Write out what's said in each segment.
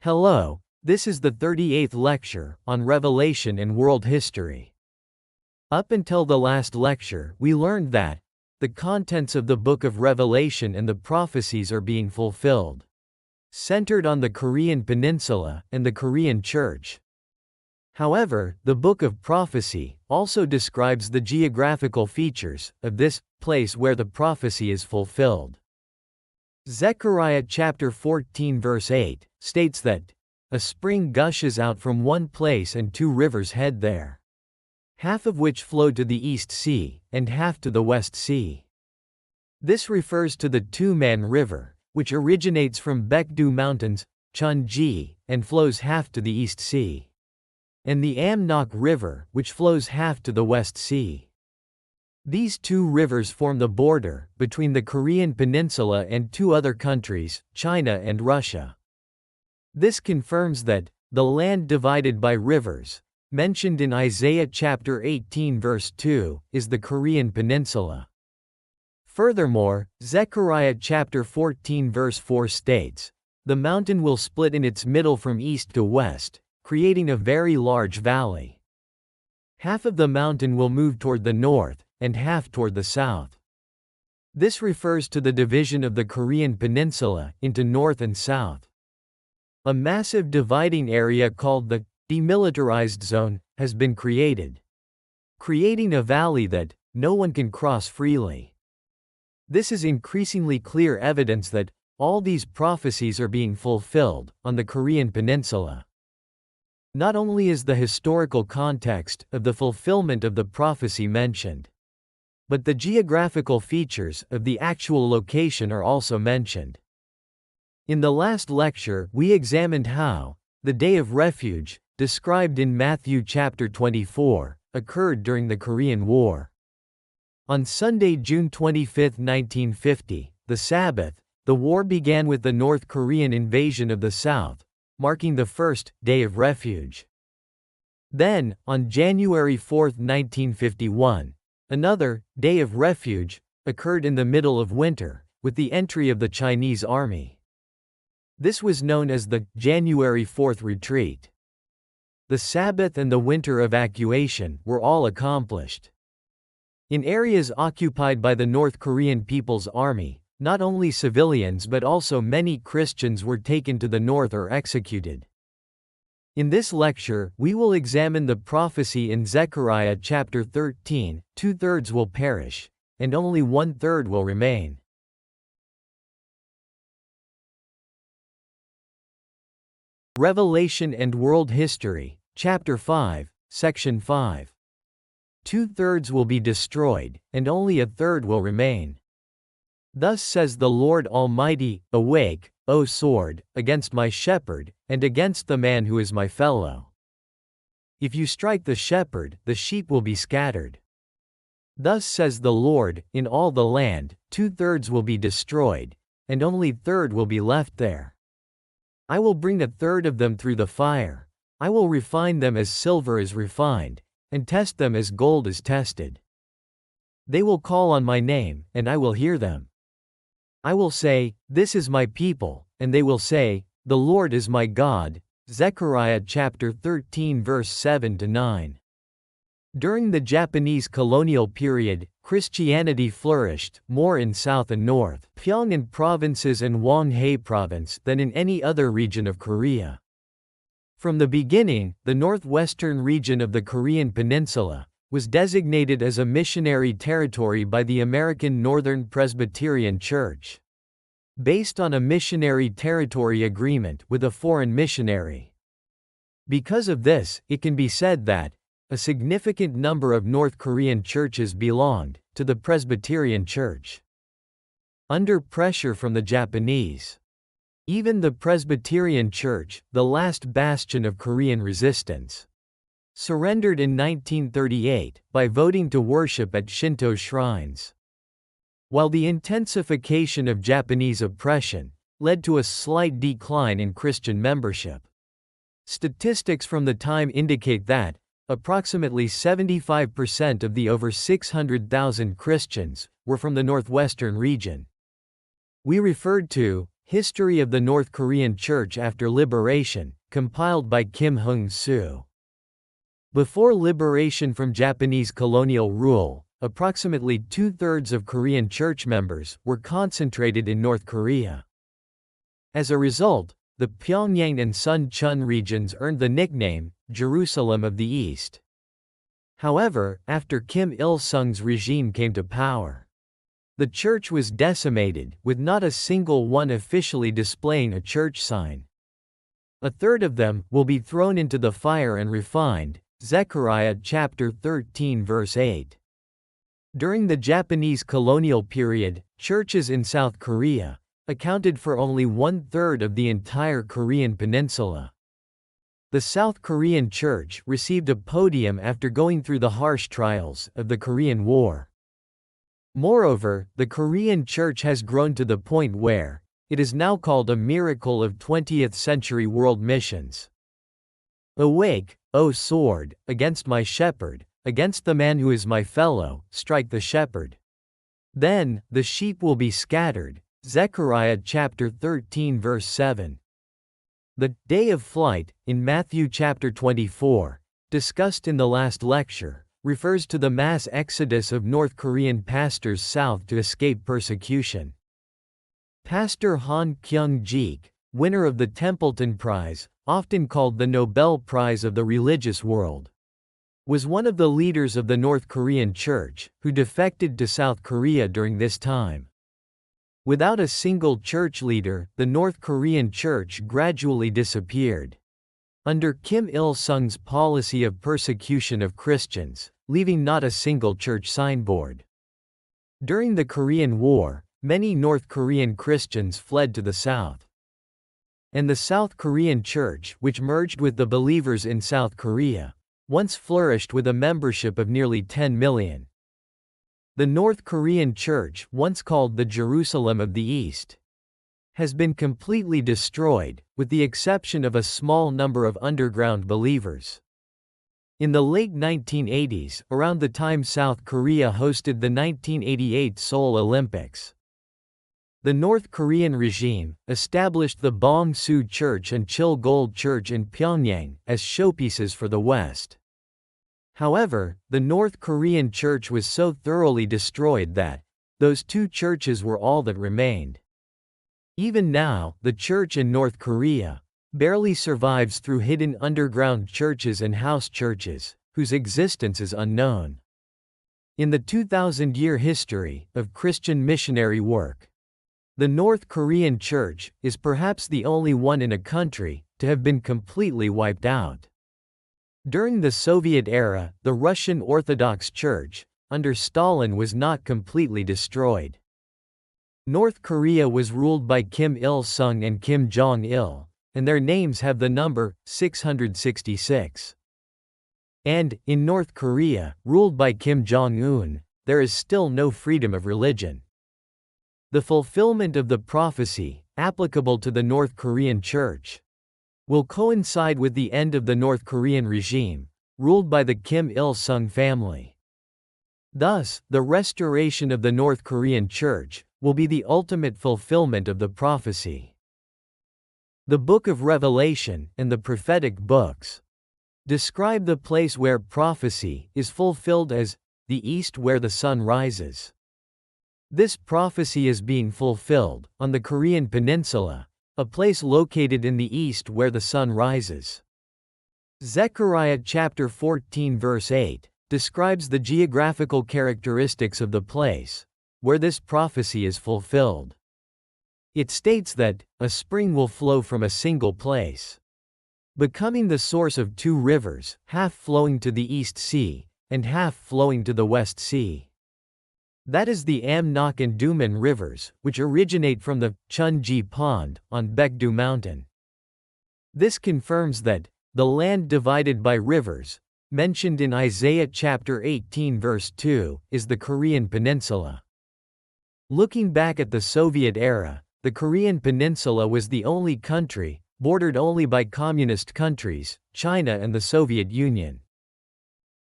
Hello, this is the 38th lecture on Revelation and world history. Up until the last lecture, we learned that the contents of the book of Revelation and the prophecies are being fulfilled, centered on the Korean Peninsula and the Korean Church. However, the book of prophecy also describes the geographical features of this place where the prophecy is fulfilled. Zechariah chapter 14 verse 8 states that a spring gushes out from one place and two rivers head there, half of which flow to the East Sea, and half to the West Sea. This refers to the Two-Man River, which originates from Baekdu Mountains, Chunji, and flows half to the East Sea, and the Amnok River, which flows half to the West Sea. These two rivers form the border between the Korean Peninsula and two other countries, China and Russia. This confirms that the land divided by rivers, mentioned in Isaiah chapter 18 verse 2, is the Korean Peninsula. Furthermore, Zechariah chapter 14 verse 4 states, "The mountain will split in its middle from east to west, creating a very large valley. Half of the mountain will move toward the north, and half toward the south." This refers to the division of the Korean Peninsula into north and south. A massive dividing area called the demilitarized zone has been created, creating a valley that no one can cross freely. This is increasingly clear evidence that all these prophecies are being fulfilled on the Korean Peninsula. Not only is the historical context of the fulfillment of the prophecy mentioned, but the geographical features of the actual location are also mentioned. In the last lecture, we examined how the Day of Refuge, described in Matthew chapter 24, occurred during the Korean War. On Sunday, June 25, 1950, the Sabbath, the war began with the North Korean invasion of the South, marking the first Day of Refuge. Then, on January 4, 1951, another Day of Refuge occurred in the middle of winter, with the entry of the Chinese army. This was known as the January 4th Retreat. The Sabbath and the winter evacuation were all accomplished. In areas occupied by the North Korean People's Army, not only civilians but also many Christians were taken to the north or executed. In this lecture, we will examine the prophecy in Zechariah chapter 13, 2/3 will perish, and only 1/3 will remain. Revelation and World History, chapter 5, section 5. 2/3 will be destroyed, and only 1/3 will remain. Thus says the Lord Almighty, "Awake, O sword, against my shepherd, and against the man who is my fellow. If you strike the shepherd, the sheep will be scattered. Thus says the Lord, in all the land, 2/3 will be destroyed, and only 1/3 will be left there. I will bring 1/3 of them through the fire. I will refine them as silver is refined, and test them as gold is tested. They will call on my name, and I will hear them. I will say, this is my people, and they will say, the Lord is my God." Zechariah chapter 13 verse 7-9. During the Japanese colonial period, Christianity flourished more in South and North Pyongan provinces and Hwanghae province than in any other region of Korea. From the beginning, the northwestern region of the Korean Peninsula was designated as a missionary territory by the American Northern Presbyterian Church, based on a missionary territory agreement with a foreign missionary. Because of this, it can be said that a significant number of North Korean churches belonged to the Presbyterian Church. Under pressure from the Japanese, even the Presbyterian Church, the last bastion of Korean resistance, surrendered in 1938 by voting to worship at Shinto shrines. While the intensification of Japanese oppression led to a slight decline in Christian membership, statistics from the time indicate that approximately 75% of the over 600,000 Christians were from the northwestern region. We referred to History of the North Korean Church After Liberation, compiled by Kim Hung-soo. Before liberation from Japanese colonial rule, approximately 2/3 of Korean church members were concentrated in North Korea. As a result, the Pyongyang and Suncheon regions earned the nickname, Jerusalem of the East. However, after Kim Il-sung's regime came to power, the church was decimated, with not a single one officially displaying a church sign. A third of them will be thrown into the fire and refined, Zechariah chapter 13 verse 8. During the Japanese colonial period, churches in South Korea accounted for only 1/3 of the entire Korean peninsula. The South Korean church received a podium after going through the harsh trials of the Korean War. Moreover, the Korean church has grown to the point where it is now called a miracle of 20th-century world missions. Awake, O sword, against my shepherd, against the man who is my fellow, strike the shepherd. Then the sheep will be scattered. Zechariah chapter 13 verse 7. The day of flight, in Matthew chapter 24, discussed in the last lecture, refers to the mass exodus of North Korean pastors south to escape persecution. Pastor Han Kyung-jik, winner of the Templeton Prize, often called the Nobel Prize of the religious world, was one of the leaders of the North Korean church, who defected to South Korea during this time. Without a single church leader, the North Korean church gradually disappeared under Kim Il-sung's policy of persecution of Christians, leaving not a single church signboard. During the Korean War, many North Korean Christians fled to the south. And the South Korean church, which merged with the believers in South Korea, once flourished with a membership of nearly 10 million. The North Korean church, once called the Jerusalem of the East, has been completely destroyed, with the exception of a small number of underground believers. In the late 1980s, around the time South Korea hosted the 1988 Seoul Olympics, the North Korean regime established the Bong-su Church and Chil-Gold Church in Pyongyang as showpieces for the West. However, the North Korean church was so thoroughly destroyed that those two churches were all that remained. Even now, the church in North Korea barely survives through hidden underground churches and house churches, whose existence is unknown. In the 2,000-year history of Christian missionary work, the North Korean church is perhaps the only one in a country to have been completely wiped out. During the Soviet era, the Russian Orthodox Church, under Stalin, was not completely destroyed. North Korea was ruled by Kim Il-sung and Kim Jong-il, and their names have the number 666. And, in North Korea, ruled by Kim Jong-un, there is still no freedom of religion. The fulfillment of the prophecy, applicable to the North Korean church, will coincide with the end of the North Korean regime, ruled by the Kim Il-sung family. Thus, the restoration of the North Korean church will be the ultimate fulfillment of the prophecy. The Book of Revelation and the prophetic books describe the place where prophecy is fulfilled as the east where the sun rises. This prophecy is being fulfilled on the Korean Peninsula, a place located in the east where the sun rises. Zechariah chapter 14 verse 8 describes the geographical characteristics of the place where this prophecy is fulfilled. It states that a spring will flow from a single place, becoming the source of two rivers, half flowing to the East Sea and half flowing to the West Sea. That is the Amnok and Duman rivers, which originate from the Chunji Pond on Baekdu Mountain. This confirms that the land divided by rivers, mentioned in Isaiah chapter 18 verse 2, is the Korean Peninsula. Looking back at the Soviet era, the Korean Peninsula was the only country, bordered only by communist countries, China and the Soviet Union.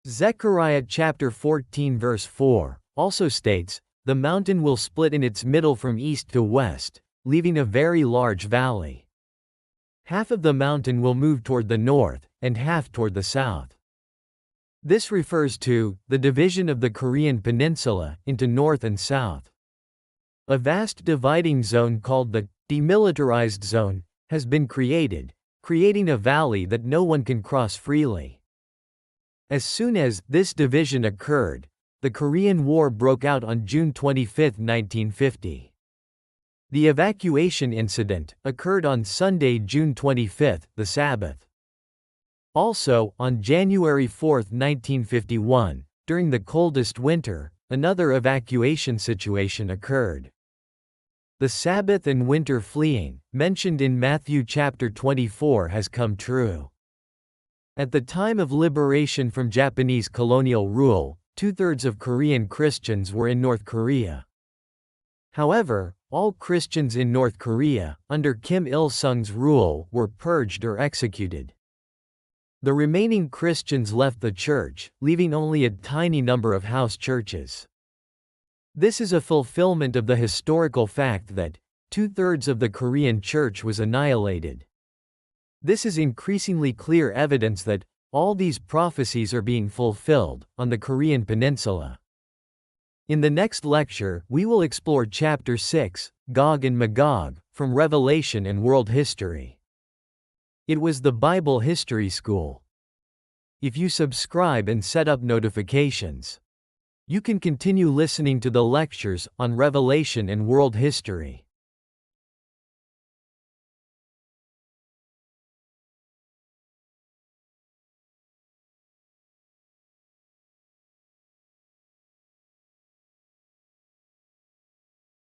Zechariah chapter 14 verse 4 also states, "The mountain will split in its middle from east to west, leaving a very large valley. Half of the mountain will move toward the north, and half toward the south. This refers to the division of the Korean peninsula into north and south. A vast dividing zone called the demilitarized zone has been created, creating a valley that no one can cross freely. As soon as this division occurred, the Korean War broke out on June 25, 1950. The evacuation incident occurred on Sunday, June 25, the Sabbath. Also, on January 4, 1951, during the coldest winter, another evacuation situation occurred. The Sabbath and winter fleeing, mentioned in Matthew chapter 24, has come true. At the time of liberation from Japanese colonial rule, 2/3 of Korean Christians were in North Korea. However, all Christians in North Korea, under Kim Il-sung's rule, were purged or executed. The remaining Christians left the church, leaving only a tiny number of house churches. This is a fulfillment of the historical fact that 2/3 of the Korean church was annihilated. This is increasingly clear evidence that all these prophecies are being fulfilled on the Korean peninsula. In the next lecture, we will explore Chapter 6, Gog and Magog, from Revelation and World History. It was the Bible History School. If you subscribe and set up notifications, you can continue listening to the lectures on Revelation and World History.